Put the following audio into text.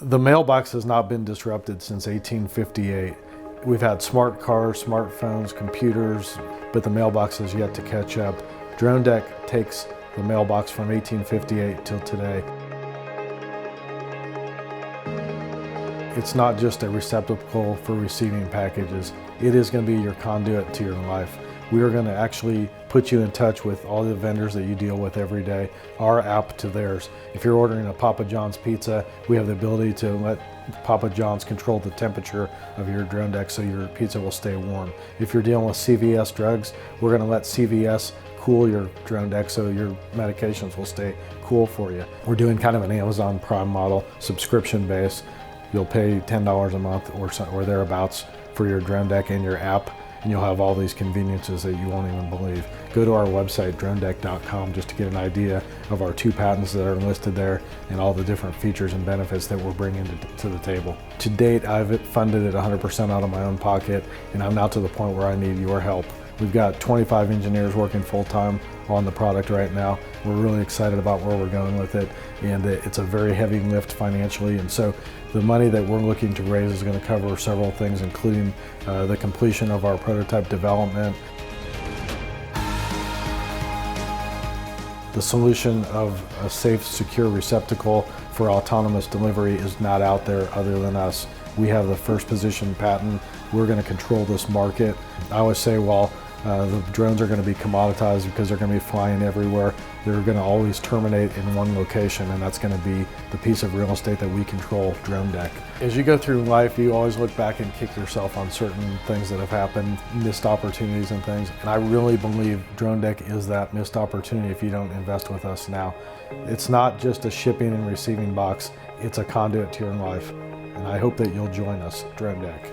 The mailbox has not been disrupted since 1858. We've had smart cars, smartphones, computers, but the mailbox has yet to catch up. Dronedek takes the mailbox from 1858 till today. It's not just a receptacle for receiving packages. It is going to be your conduit to your life. We are going to actually put you in touch with all the vendors that you deal with every day, our app to theirs. If you're ordering a Papa John's pizza, we have the ability to let Papa John's control the temperature of your Dronedek so your pizza will stay warm. If you're dealing with CVS drugs, we're going to let CVS cool your Dronedek so your medications will stay cool for you. We're doing kind of an Amazon Prime model, subscription based. You'll pay $10 a month or thereabouts for your Dronedek and your app, and you'll have all these conveniences that you won't even believe. Go to our website, dronedek.com, just to get an idea of our 2 patents that are listed there and all the different features and benefits that we're bringing to the table. To date, I've funded it 100% out of my own pocket, and I'm now to the point where I need your help. We've got 25 engineers working full-time on the product right now. We're really excited about where we're going with it, and it's a very heavy lift financially, and so the money that we're looking to raise is going to cover several things, including the completion of our prototype development. The solution of a safe, secure receptacle for autonomous delivery is not out there other than us. We have the first position patent. We're going to control this market. I always say, while the drones are going to be commoditized because they're going to be flying everywhere, they're going to always terminate in one location, and that's going to be the piece of real estate that we control, Dronedek. As you go through life, you always look back and kick yourself on certain things that have happened, missed opportunities and things, and I really believe Dronedek is that missed opportunity if you don't invest with us now. It's not just a shipping and receiving box, it's a conduit to your life, and I hope that you'll join us, Dronedek.